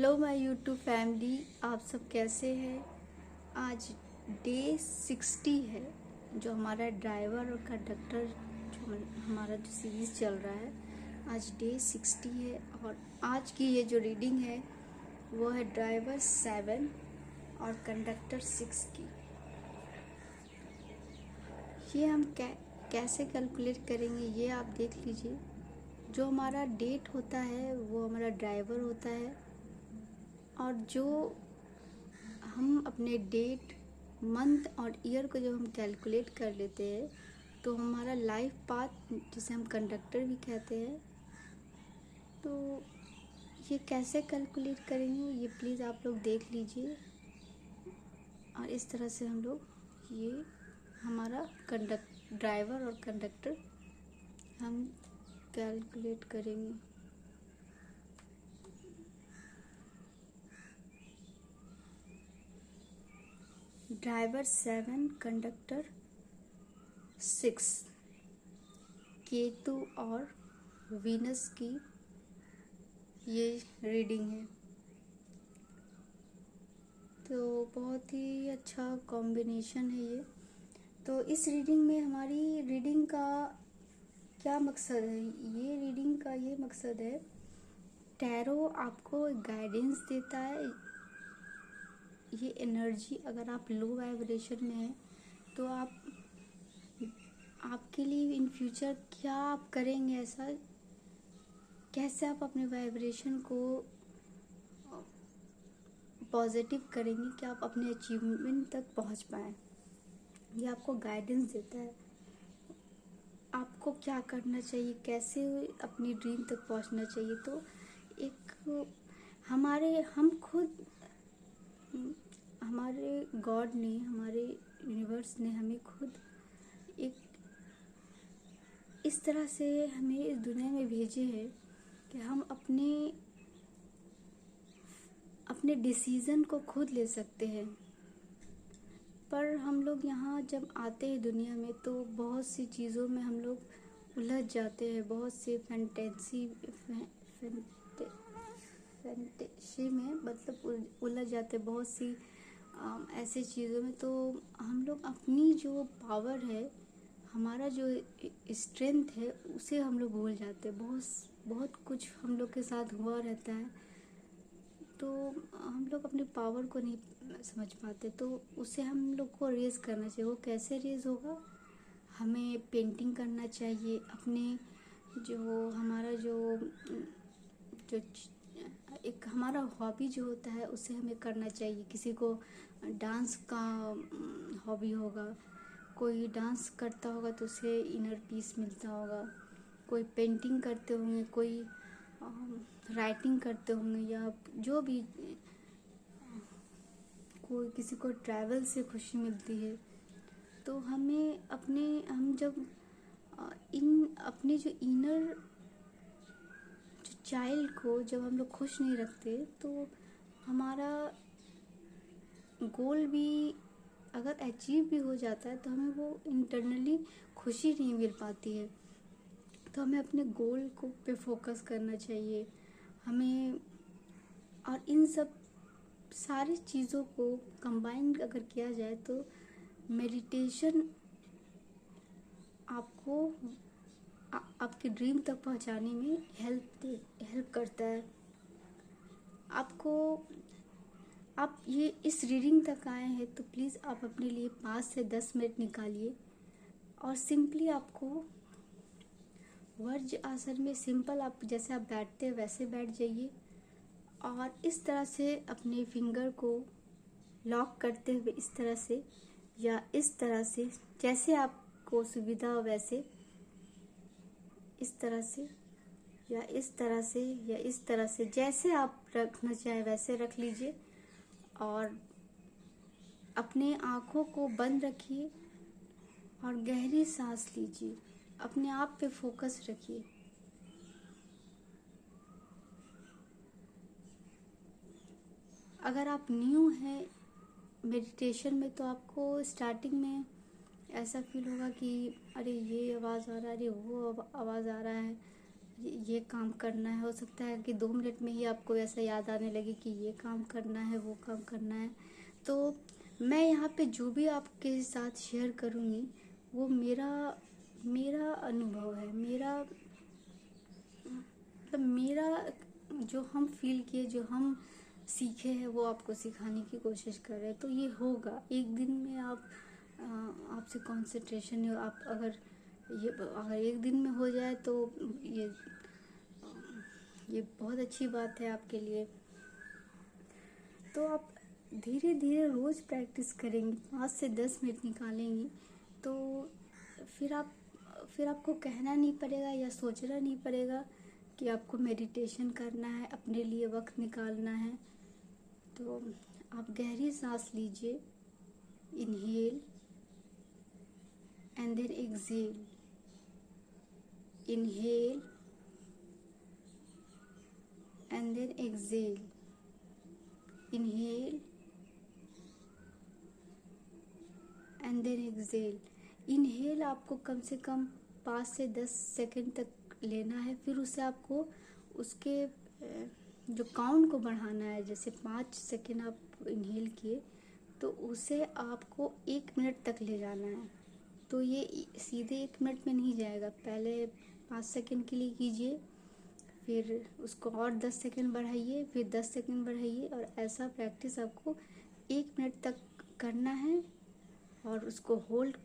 Hello my YouTube family, आप सब कैसे हैं। आज डे 60 है जो हमारा ड्राइवर और कंडक्टर जो हमारा जो सीरीज़ चल रहा है। आज डे 60 है और आज की ये जो रीडिंग है वो है ड्राइवर 7 और कंडक्टर 6 की। ये हम कैसे कैलकुलेट करेंगे ये आप देख लीजिए। जो हमारा डेट होता है वो हमारा ड्राइवर होता है और जो हम अपने डेट, मंथ और ईयर को जब हम कैलकुलेट कर लेते हैं तो हमारा लाइफ पाथ, जिसे हम कंडक्टर भी कहते हैं, तो ये कैसे कैलकुलेट करेंगे ये प्लीज़ आप लोग देख लीजिए। और इस तरह से हम लोग ये हमारा ड्राइवर और कंडक्टर हम कैलकुलेट करेंगे। ड्राइवर 7, कंडक्टर 6, केतु और वीनस की ये रीडिंग है। तो बहुत ही अच्छा कॉम्बिनेशन है ये। तो इस रीडिंग में हमारी रीडिंग का क्या मकसद है, ये रीडिंग का ये मकसद है, टैरो आपको गाइडेंस देता है। ये एनर्जी, अगर आप लो वाइब्रेशन में हैं तो आपके लिए इन फ्यूचर क्या आप करेंगे, ऐसा कैसे आप अपने वाइब्रेशन को पॉजिटिव करेंगे कि आप अपने अचीवमेंट तक पहुंच पाएँ। ये आपको गाइडेंस देता है आपको क्या करना चाहिए, कैसे अपनी ड्रीम तक पहुंचना चाहिए। तो एक हमारे गॉड ने, हमारे यूनिवर्स ने हमें खुद एक इस तरह से हमें इस दुनिया में भेजे हैं कि हम अपने डिसीज़न को खुद ले सकते हैं। पर हम लोग यहाँ जब आते हैं दुनिया में तो बहुत सी चीज़ों में हम लोग उलझ जाते हैं, बहुत से फैंटेसी में मतलब उलझ जाते हैं बहुत सी ऐसे चीज़ों में। तो हम लोग अपनी जो पावर है, हमारा जो स्ट्रेंथ है, उसे हम लोग भूल जाते हैं। बहुत कुछ हम लोग के साथ हुआ रहता है तो हम लोग अपनी पावर को नहीं समझ पाते। तो उसे हम लोग को रेज़ करना चाहिए। वो कैसे रेज़ होगा, हमें पेंटिंग करना चाहिए। अपने जो एक हमारा हॉबी जो होता है उसे हमें करना चाहिए। किसी को डांस का हॉबी होगा, कोई डांस करता होगा तो उसे इनर पीस मिलता होगा। कोई पेंटिंग करते होंगे, कोई राइटिंग करते होंगे, या जो भी, कोई किसी को ट्रैवल से खुशी मिलती है। तो हम जब अपने जो इनर जो चाइल्ड को जब हम लोग खुश नहीं रखते तो हमारा गोल भी अगर अचीव भी हो जाता है तो हमें वो इंटरनली खुशी नहीं मिल पाती है। तो हमें अपने गोल को पे फोकस करना चाहिए हमें। और इन सब सारी चीज़ों को कंबाइन अगर किया जाए तो मेडिटेशन आपको आपके ड्रीम तक पहुंचाने में हेल्प करता है। आप ये इस रीडिंग तक आए हैं तो प्लीज़ आप अपने लिए 5 से 10 मिनट निकालिए और सिंपली आपको वज्र आसन में सिंपल आप जैसे आप बैठते हैं वैसे बैठ जाइए और इस तरह से अपने फिंगर को लॉक करते हुए इस तरह से या इस तरह से, जैसे आपको सुविधा हो वैसे, इस तरह से या इस तरह से या इस तरह से, जैसे आप रखना चाहे वैसे रख लीजिए। और अपने आँखों को बंद रखिए और गहरी सांस लीजिए। अपने आप पे फोकस रखिए। अगर आप न्यू हैं मेडिटेशन में तो आपको स्टार्टिंग में ऐसा फील होगा कि अरे ये आवाज़ आ रहा है, अरे वो आवाज़ आ रहा है, ये काम करना है। हो सकता है कि 2 मिनट में ही आपको ऐसा याद आने लगे कि ये काम करना है, वो काम करना है। तो मैं यहाँ पे जो भी आपके साथ शेयर करूँगी वो मेरा मेरा अनुभव है, मेरा मतलब मेरा जो हम फील किए, जो हम सीखे हैं वो आपको सिखाने की कोशिश कर रहे हैं। तो ये होगा एक दिन में। आपसे कंसंट्रेशन आप अगर एक दिन में हो जाए तो ये बहुत अच्छी बात है आपके लिए। तो आप धीरे धीरे रोज़ प्रैक्टिस करेंगी, 5 से 10 मिनट निकालेंगी, तो फिर आपको कहना नहीं पड़ेगा या सोचना नहीं पड़ेगा कि आपको मेडिटेशन करना है, अपने लिए वक्त निकालना है। तो आप गहरी सांस लीजिए, inhale and then exhale, inhale and then exhale, inhale and then exhale. Inhale आपको कम से कम 5 से 10 सेकंड तक लेना है। फिर उसे आपको उसके जो काउंट को बढ़ाना है। जैसे 5 सेकंड आप इनहेल किए तो उसे आपको 1 मिनट तक ले जाना है। तो ये सीधे 1 मिनट में नहीं जाएगा। पहले 5 सेकंड के लिए कीजिए, फिर उसको और 10 सेकंड बढ़ाइए, फिर 10 सेकंड बढ़ाइए, और ऐसा प्रैक्टिस आपको 1 मिनट तक करना है। और उसको होल्ड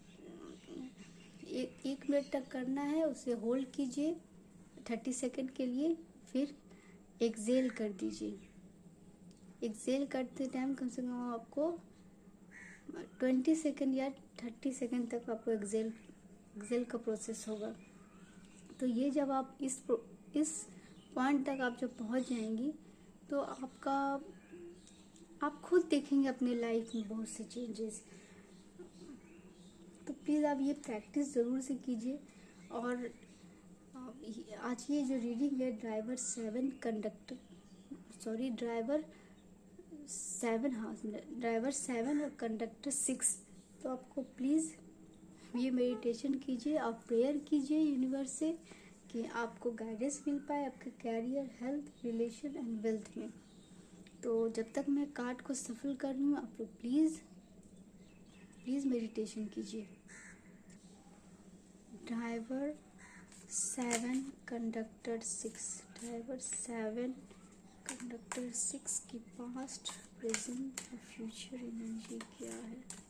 1 मिनट तक करना है, उसे होल्ड कीजिए 30 सेकंड के लिए, फिर एक्सेल कर दीजिए। एक्सेल करते टाइम कम से कम आपको 20 सेकंड या 30 सेकंड तक आपको एक्सेल का प्रोसेस होगा। तो ये जब आप इस पॉइंट तक आप जब पहुंच जाएंगी तो आप खुद देखेंगे अपनी लाइफ में बहुत से चेंजेस। तो प्लीज़ आप ये प्रैक्टिस ज़रूर से कीजिए। और आज ये जो रीडिंग है ड्राइवर 7 और कंडक्टर 6, तो आपको प्लीज़ ये मेडिटेशन कीजिए, आप प्रेयर कीजिए यूनिवर्स से कि आपको गाइडेंस मिल पाए आपके career, health, relation and wealth में। तो जब तक मैं कार्ड को सफल कर रही हूँ, आप लोग प्लीज़ मेडिटेशन कीजिए। ड्राइवर 7 कंडक्टर 6, ड्राइवर 7 कंडक्टर 6 की पास्ट, प्रेजेंट और फ्यूचर एनर्जी क्या है?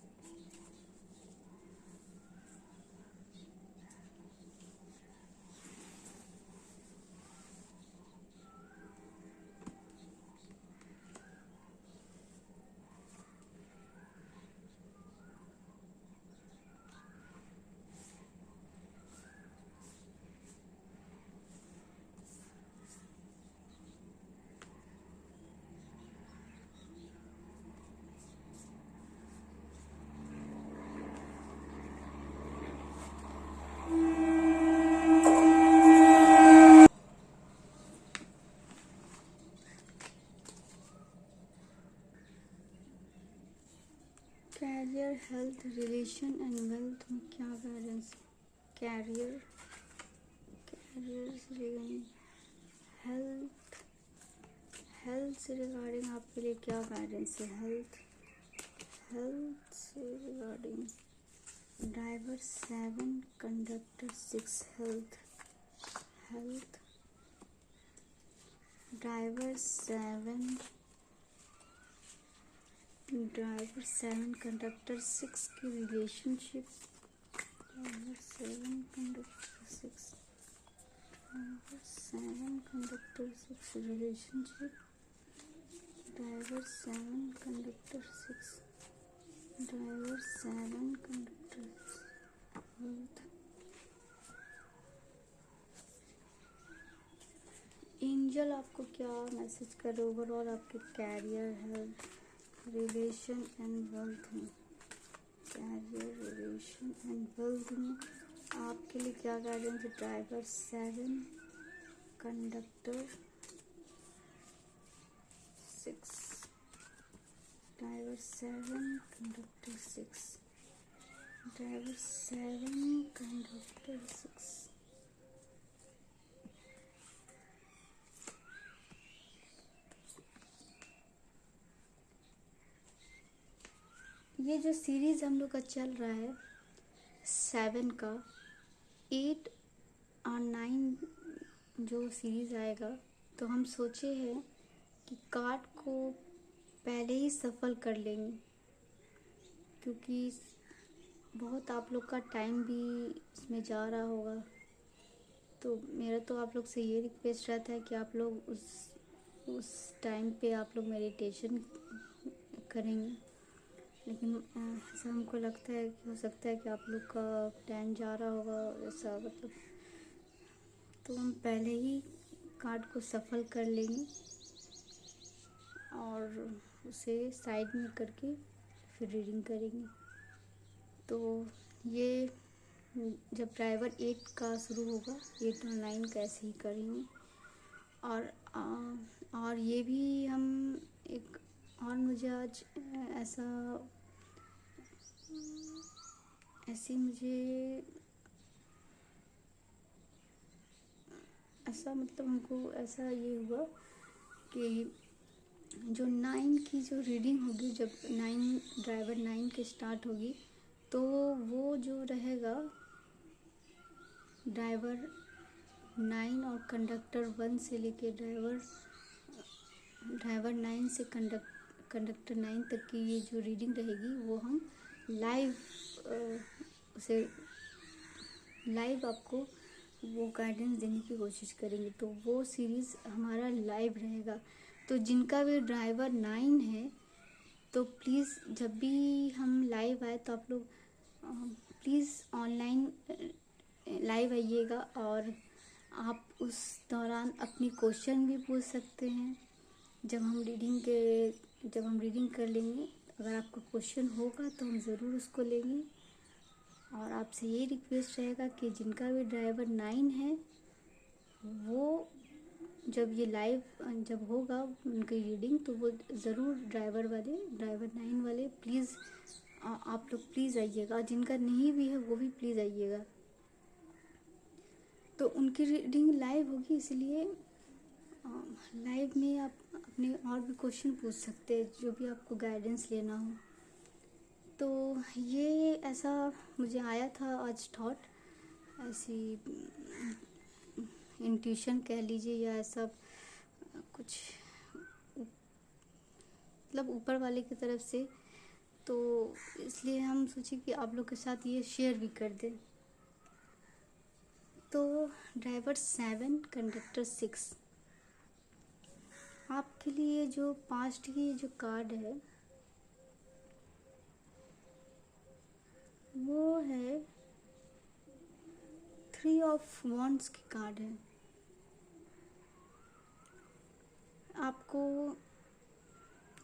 Career, health, relation and wealth में क्या गाइडेंस? कैरियर से रिगार्डिंग, हेल्थ से रिगार्डिंग आपके लिए क्या गाइडेंस है? हेल्थ से regarding driver 7 conductor 6, health driver 7 conductor 6 की relationship, driver 7 conductor 6, driver 7 conductor 6 relationship, driver 7 conductor 6, driver 7 conductor 6, health. Angel आपको क्या मैसेज कर रहे ओवरऑल आपके career, health, relation and wealth में? कैरियर, रिलेशन एंड वेल्थ में आपके लिए क्या गाइडेंस है? Driver 7 conductor 6, driver 7 conductor 6, driver 7 conductor 6, ये जो सीरीज़ हम लोग का चल रहा है 7 का, 8 और 9 जो सीरीज़ आएगा, तो हम सोचे हैं कि कार्ड को पहले ही सफल कर लेंगे, क्योंकि बहुत आप लोग का टाइम भी इसमें जा रहा होगा। तो मेरा तो आप लोग से ये रिक्वेस्ट रहता है कि आप लोग उस टाइम पे आप लोग मेडिटेशन करेंगे। लेकिन ऐसा हमको लगता है कि हो सकता है कि आप लोग का टाइम जा रहा होगा ऐसा, मतलब तो हम पहले ही कार्ड को सफल कर लेंगे और उसे साइड में करके फिर रीडिंग करेंगे। तो ये जब ड्राइवर 8 का शुरू होगा, 8 और 9 का ऐसे ही करेंगे। और ये भी हम एक और मुझे आज ऐसा मतलब हमको ऐसा ये हुआ कि जो 9 की जो रीडिंग होगी, जब 9 ड्राइवर 9 के स्टार्ट होगी, तो वो जो रहेगा ड्राइवर 9 और कंडक्टर 1 से लेके ड्राइवर 9 से कंडक्टर 9 तक की ये जो रीडिंग रहेगी, वो हम लाइव आपको वो गाइडेंस देने की कोशिश करेंगे। तो वो सीरीज़ हमारा लाइव रहेगा। तो जिनका भी ड्राइवर 9 है, तो प्लीज़ जब भी हम लाइव आए तो आप लोग प्लीज़ ऑनलाइन लाइव आइएगा, और आप उस दौरान अपनी क्वेश्चन भी पूछ सकते हैं। जब हम रीडिंग कर लेंगे, अगर आपको क्वेश्चन होगा तो हम ज़रूर उसको लेंगे। और आपसे ये रिक्वेस्ट रहेगा कि जिनका भी ड्राइवर 9 है, वो जब ये लाइव जब होगा उनकी रीडिंग, तो वो ज़रूर ड्राइवर 9 वाले प्लीज़ आप लोग प्लीज़ आइएगा। जिनका नहीं भी है वो भी प्लीज़ आइएगा। तो उनकी रीडिंग लाइव होगी, इसलिए लाइव में आप अपने और भी क्वेश्चन पूछ सकते हैं, जो भी आपको गाइडेंस लेना हो। तो ये ऐसा मुझे आया था आज थॉट, ऐसी इंट्यूशन कह लीजिए, या ऐसा कुछ मतलब ऊपर वाले की तरफ से। तो इसलिए हम सोचे कि आप लोग के साथ ये शेयर भी कर दें। तो ड्राइवर 7, कंडक्टर 6, आपके लिए जो पास्ट की जो कार्ड है वो है 3 ऑफ वॉन्ड्स की कार्ड है। आपको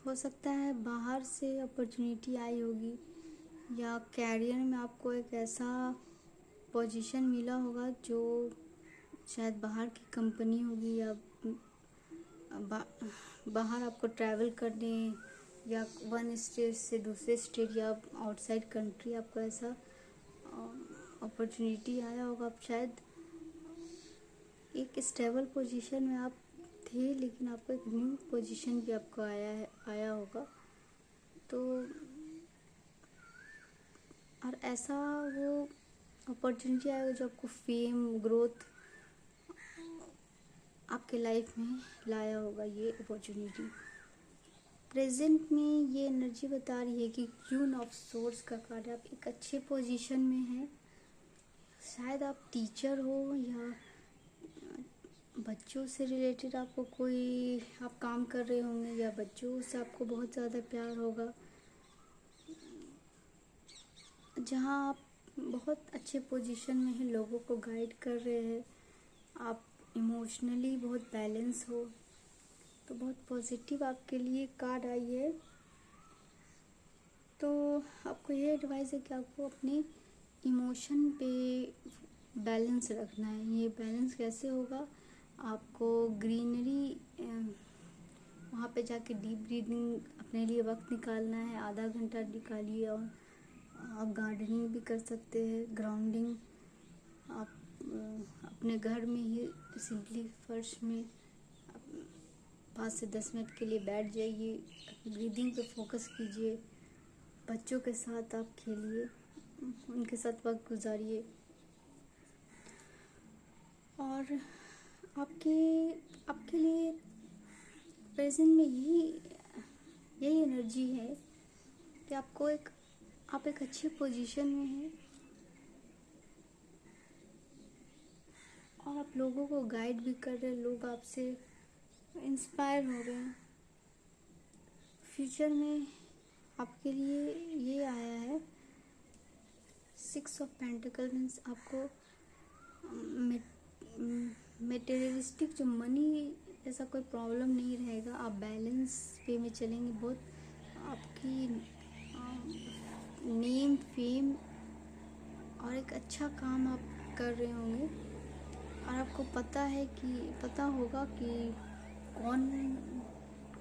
हो सकता है बाहर से अपॉर्चुनिटी आई होगी, या कैरियर में आपको एक ऐसा पोजीशन मिला होगा जो शायद बाहर की कंपनी होगी, या बाहर आपको ट्रैवल करने, या वन स्टेट से दूसरे स्टेट या आउटसाइड कंट्री आपको ऐसा अपॉर्चुनिटी आया होगा। आप शायद एक स्टेबल पोजीशन में आप थे, लेकिन आपको एक न्यू पोजीशन भी आपको आया होगा। तो और ऐसा वो अपॉर्चुनिटी आएगा जो आपको फेम, ग्रोथ आपके लाइफ में लाया होगा। ये अपॉर्चुनिटी प्रेजेंट में ये एनर्जी बता रही है कि क्वीन ऑफ सोर्स का कार्ड है। आप एक अच्छे पोजीशन में हैं, शायद आप टीचर हो, या बच्चों से रिलेटेड आपको कोई आप काम कर रहे होंगे, या बच्चों से आपको बहुत ज़्यादा प्यार होगा, जहाँ आप बहुत अच्छे पोजीशन में हैं, लोगों को गाइड कर रहे हैं, आप इमोशनली बहुत बैलेंस हो। तो बहुत पॉजिटिव आपके लिए कार्ड आई है। तो आपको ये एडवाइस है कि आपको अपने इमोशन पे बैलेंस रखना है। ये बैलेंस कैसे होगा? आपको ग्रीनरी वहाँ पे जाके डीप ब्रीदिंग अपने लिए वक्त निकालना है, आधा घंटा निकालिए। और आप गार्डनिंग भी कर सकते हैं, ग्राउंडिंग आप अपने घर में ही सिंपली फर्श में 5 से 10 मिनट के लिए बैठ जाइए, ब्रीदिंग पे फोकस कीजिए, बच्चों के साथ आप खेलिए, उनके साथ वक्त गुजारिए। और आपके आपके लिए प्रेजेंट में यही एनर्जी है कि आप एक अच्छी पोजीशन में हैं और आप लोगों को गाइड भी कर रहे हैं, लोग आपसे इंस्पायर हो रहे हैं। फ्यूचर में आपके लिए ये आया है 6 ऑफ पेंटिकल, मीन्स आपको मेटेरियलिस्टिक जो मनी ऐसा कोई प्रॉब्लम नहीं रहेगा, आप बैलेंस वे में चलेंगे। बहुत आपकी नेम फेम और एक अच्छा काम आप कर रहे होंगे और आपको पता होगा कि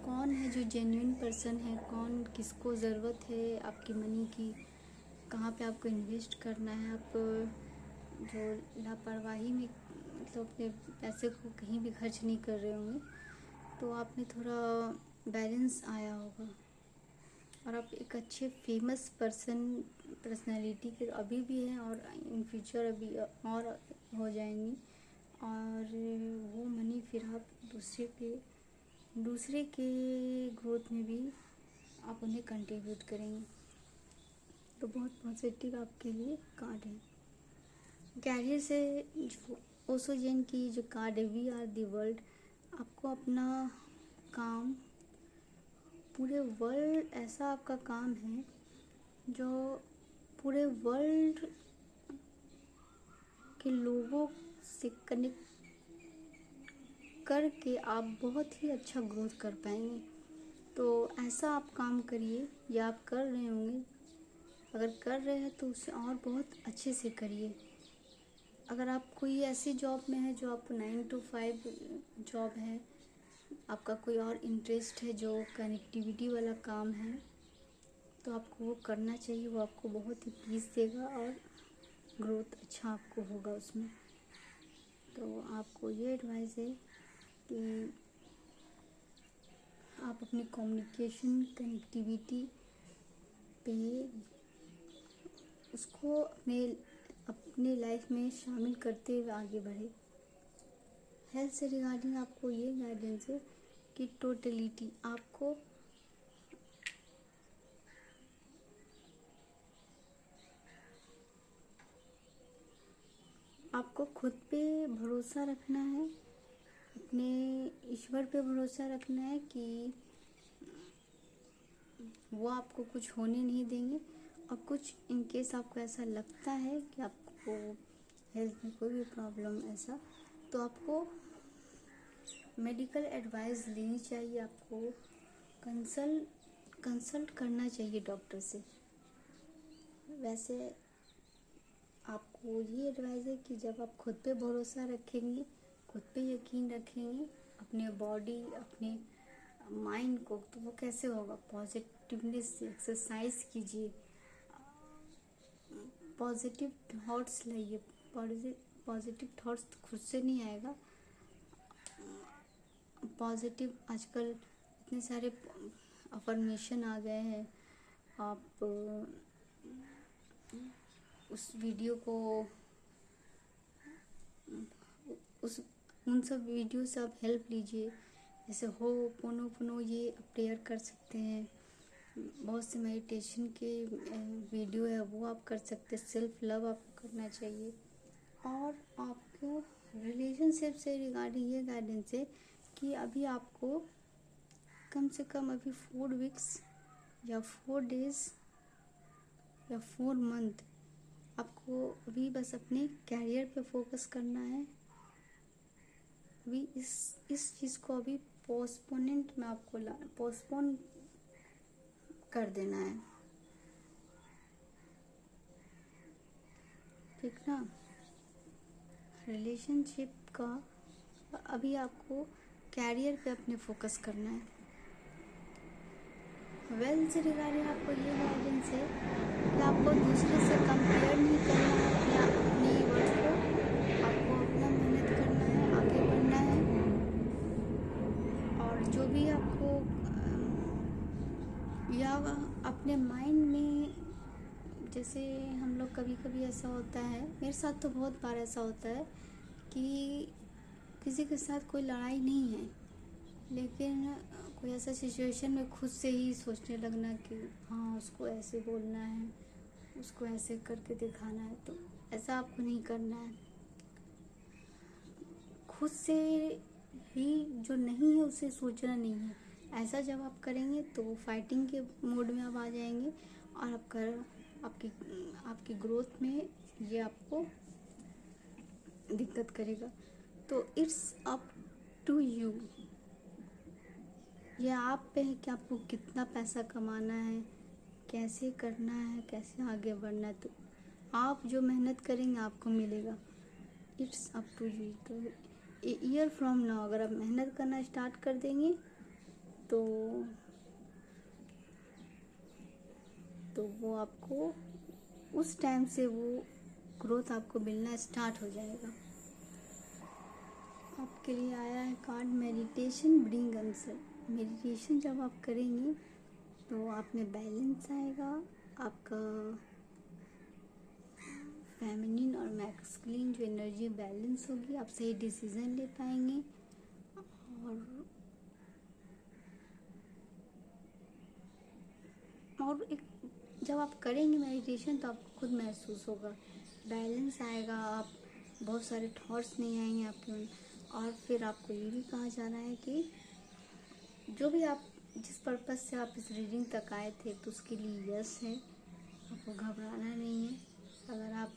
कौन है जो जेन्युइन पर्सन है, कौन किसको ज़रूरत है आपकी मनी की, कहाँ पे आपको इन्वेस्ट करना है। आप जो लापरवाही में मतलब अपने पैसे को कहीं भी खर्च नहीं कर रहे होंगे, तो आप में थोड़ा बैलेंस आया होगा और आप एक अच्छे फेमस पर्सनालिटी के अभी भी हैं और इन फ्यूचर अभी और हो जाएंगी। और वो मनी फिर आप दूसरे के ग्रोथ में भी आप उन्हें कंट्रीब्यूट करेंगे। तो बहुत पॉजिटिव आपके लिए कार्ड है। कैरियर से ओशो जेन की जो कार्ड है वी आर दी वर्ल्ड, आपको अपना काम पूरे वर्ल्ड, ऐसा आपका काम है जो पूरे वर्ल्ड के लोगों से कनेक्ट करके आप बहुत ही अच्छा ग्रोथ कर पाएंगे। तो ऐसा आप काम करिए या आप कर रहे होंगे, अगर कर रहे हैं तो उसे और बहुत अच्छे से करिए। अगर आप कोई ऐसी जॉब में है जो आपको 9 to 5 जॉब है, आपका कोई और इंटरेस्ट है जो कनेक्टिविटी वाला काम है, तो आपको वो करना चाहिए। वो आपको बहुत ही पीस देगा और ग्रोथ अच्छा आपको होगा उसमें। तो आपको ये एडवाइस है कि आप अपनी कम्युनिकेशन कनेक्टिविटी पे उसको अपने लाइफ में शामिल करते हुए आगे बढ़े। हेल्थ से रिगार्डिंग आपको ये गाइडेंस है कि टोटलिटी आपको खुद पे भरोसा रखना है, अपने ईश्वर पे भरोसा रखना है कि वो आपको कुछ होने नहीं देंगे। और कुछ इनकेस आपको ऐसा लगता है कि आपको हेल्थ में कोई भी प्रॉब्लम ऐसा, तो आपको मेडिकल एडवाइस लेनी चाहिए, आपको कंसल्ट करना चाहिए डॉक्टर से। वैसे आपको ये एडवाइस है कि जब आप खुद पे भरोसा रखेंगे, खुद पे यकीन रखेंगे, अपने बॉडी अपने माइंड को, तो वो कैसे होगा? पॉजिटिवनेस से एक्सरसाइज कीजिए, पॉजिटिव थॉट्स लाइए। पॉजिटिव थॉट्स खुद से नहीं आएगा। पॉजिटिव आजकल इतने सारे अफर्मेशन आ गए हैं, आप उस वीडियो को उन सब वीडियो से आप हेल्प लीजिए। जैसे होपोनोपोनो ये प्रेयर कर सकते हैं, बहुत से मेडिटेशन के वीडियो है वो आप कर सकते हैं। सेल्फ लव आपको करना चाहिए। और आपको रिलेशनशिप से रिगार्डिंग ये गाइडेंस है कि अभी आपको कम से कम अभी 4 वीक्स या 4 डेज या 4 मंथ आपको अभी बस अपने कैरियर पे फोकस करना है। अभी इस चीज़ को अभी पोस्टपोनेंट में आपको पोस्टपोन कर देना है, ठीक ना। रिलेशनशिप का अभी आपको कैरियर पे अपने फोकस करना है। वेल्थ से रिगार्डिंग आपको ये गाइडेंस है कि आपको दूसरे से कंपेयर नहीं करना है या अपनी वर्थ को, आपको अपना मेहनत करना है, आगे बढ़ना है। और जो भी आपको या अपने माइंड में, जैसे हम लोग कभी कभी ऐसा होता है, मेरे साथ तो बहुत बार ऐसा होता है कि किसी के साथ कोई लड़ाई नहीं है, लेकिन कोई ऐसा सिचुएशन में खुद से ही सोचने लगना कि हाँ उसको ऐसे बोलना है, उसको ऐसे करके दिखाना है। तो ऐसा आपको नहीं करना है। खुद से ही जो नहीं है उसे सोचना नहीं है। ऐसा जब आप करेंगे तो फाइटिंग के मोड में आप आ जाएंगे, और आपकी आपकी ग्रोथ में ये आपको दिक्कत करेगा। तो इट्स अप टू यू, ये आप पे है कि आपको कितना पैसा कमाना है, कैसे करना है, कैसे आगे बढ़ना है। तो आप जो मेहनत करेंगे आपको मिलेगा। It's up to you. तो ईयर फ्रॉम नाउ अगर आप मेहनत करना स्टार्ट कर देंगे तो वो आपको उस टाइम से वो ग्रोथ आपको मिलना स्टार्ट हो जाएगा। आपके लिए आया है card meditation bring answer. Meditation जब आप करेंगे तो आप में बैलेंस आएगा, आपका फेमिनिन और मैस्कुलिन जो एनर्जी बैलेंस होगी, आप सही डिसीजन ले पाएंगे। और एक जब आप करेंगे मेडिटेशन तो आपको खुद महसूस होगा, बैलेंस आएगा, आप बहुत सारे थॉट्स नहीं आएंगे आपके मन। और फिर आपको ये भी कहा जा रहा है कि जो भी आप जिस पर्पज़ से आप इस रीडिंग तक आए थे तो उसके लिए यस है, आपको घबराना नहीं है। अगर आप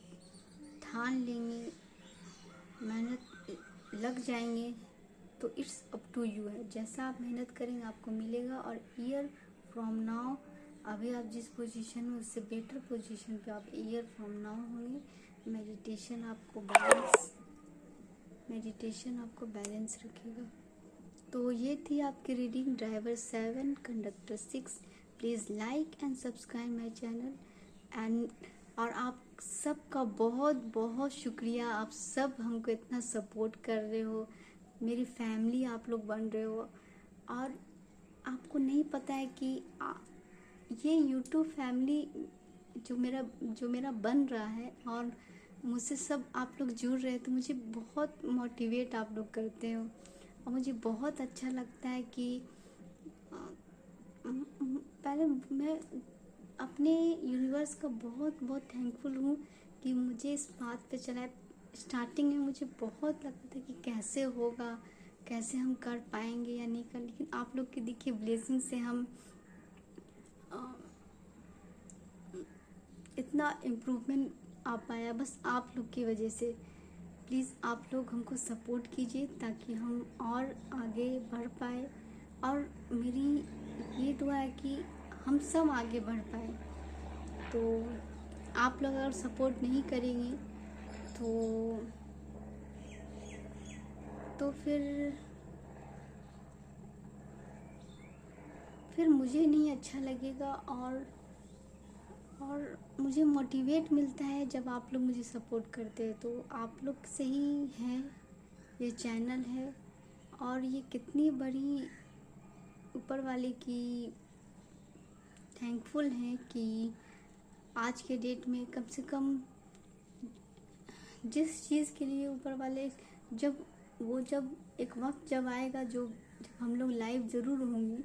ठान लेंगे, मेहनत लग जाएंगे तो इट्स अप टू यू है। जैसा आप मेहनत करेंगे आपको मिलेगा। और ईयर फ्रॉम नाउ अभी आप जिस पोजीशन में उससे बेटर पोजीशन पे आप ईयर फ्रॉम नाउ होंगे। मेडिटेशन आपको बैलेंस रखेगा। तो ये थी आपकी reading driver 7 conductor 6। Please like and subscribe my channel and और आप सबका बहुत बहुत शुक्रिया। आप सब हमको इतना सपोर्ट कर रहे हो, मेरी फैमिली आप लोग बन रहे हो। और आपको नहीं पता है कि ये यूट्यूब फैमिली जो मेरा बन रहा है और मुझसे सब आप लोग जुड़ रहे हैं, तो मुझे बहुत मोटिवेट आप लोग करते हो। और मुझे बहुत अच्छा लगता है कि पहले मैं अपने यूनिवर्स का बहुत बहुत थैंकफुल हूँ कि मुझे इस बात पे चलाए। स्टार्टिंग में मुझे बहुत लगता था कि कैसे होगा, कैसे हम कर पाएंगे या नहीं कर, लेकिन आप लोग की देखिए ब्लेसिंग से हम इतना इम्प्रूवमेंट आ पाया, बस आप लोग की वजह से। प्लीज़ आप लोग हमको सपोर्ट कीजिए ताकि हम और आगे बढ़ पाए। और मेरी ये दुआ है कि हम सब आगे बढ़ पाए। तो आप लोग अगर सपोर्ट नहीं करेंगे तो फिर मुझे नहीं अच्छा लगेगा। और मुझे मोटिवेट मिलता है जब आप लोग मुझे सपोर्ट करते हैं। तो आप लोग से ही है ये चैनल है। और ये कितनी बड़ी ऊपर वाले की थैंकफुल हैं कि आज के डेट में कम से कम जिस चीज़ के लिए ऊपर वाले जब एक वक्त जब आएगा, जब हम लोग लाइव ज़रूर होंगे,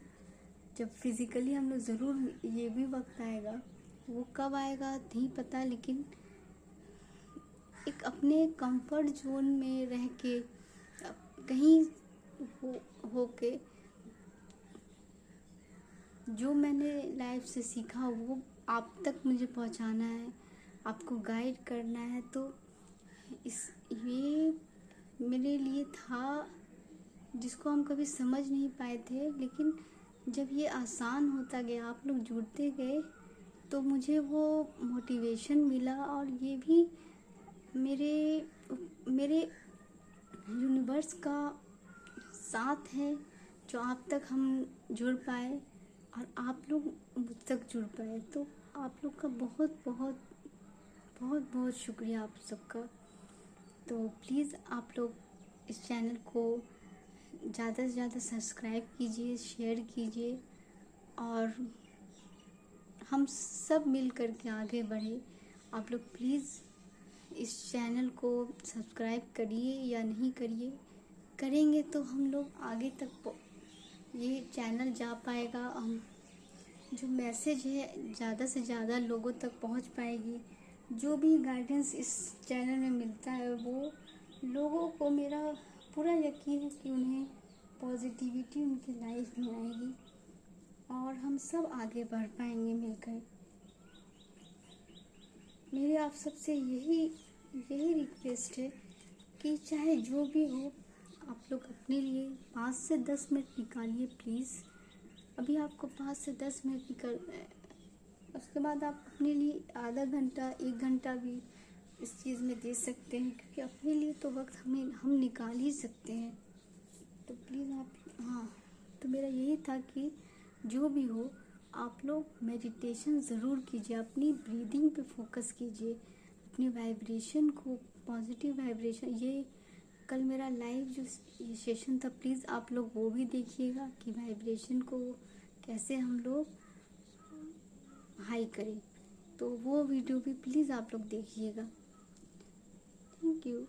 जब फिज़िकली हम लोग ज़रूर, ये भी वक्त आएगा। वो कब आएगा नहीं पता, लेकिन एक अपने कंफर्ट जोन में रह के कहीं हो के जो मैंने लाइफ से सीखा वो आप तक मुझे पहुंचाना है, आपको गाइड करना है। तो ये मेरे लिए था जिसको हम कभी समझ नहीं पाए थे, लेकिन जब ये आसान होता गया, आप लोग जुड़ते गए, तो मुझे वो मोटिवेशन मिला। और ये भी मेरे यूनिवर्स का साथ है जो आप तक हम जुड़ पाए और आप लोग मुझ तक जुड़ पाए। तो आप लोग का बहुत बहुत बहुत बहुत शुक्रिया आप सबका। तो प्लीज़ आप लोग इस चैनल को ज़्यादा से ज़्यादा सब्सक्राइब कीजिए, शेयर कीजिए। और हम सब मिल कर के आगे बढ़े। आप लोग प्लीज़ इस चैनल को सब्सक्राइब करिए या नहीं करिए, करेंगे तो हम लोग आगे तक ये चैनल जा पाएगा। हम जो मैसेज है ज़्यादा से ज़्यादा लोगों तक पहुंच पाएगी। जो भी गाइडेंस इस चैनल में मिलता है वो लोगों को, मेरा पूरा यकीन है कि उन्हें पॉजिटिविटी उनकी लाइफ में आएगी और हम सब आगे बढ़ पाएंगे मिलकर। मेरी आप सबसे यही रिक्वेस्ट है कि चाहे जो भी हो, आप लोग अपने लिए 5 से 10 मिनट निकालिए प्लीज़। अभी आपको 5 से 10 मिनट निकल, उसके बाद आप अपने लिए आधा घंटा 1 घंटा भी इस चीज़ में दे सकते हैं, क्योंकि अपने लिए तो वक्त हम निकाल ही सकते हैं। तो प्लीज़ आप, हाँ, तो मेरा यही था कि जो भी हो आप लोग मेडिटेशन ज़रूर कीजिए, अपनी ब्रीदिंग पे फोकस कीजिए, अपनी वाइब्रेशन को, पॉजिटिव वाइब्रेशन। ये कल मेरा लाइव जो ये सेशन था, प्लीज़ आप लोग वो भी देखिएगा कि वाइब्रेशन को कैसे हम लोग हाई करें। तो वो वीडियो भी प्लीज़ आप लोग देखिएगा। Thank you.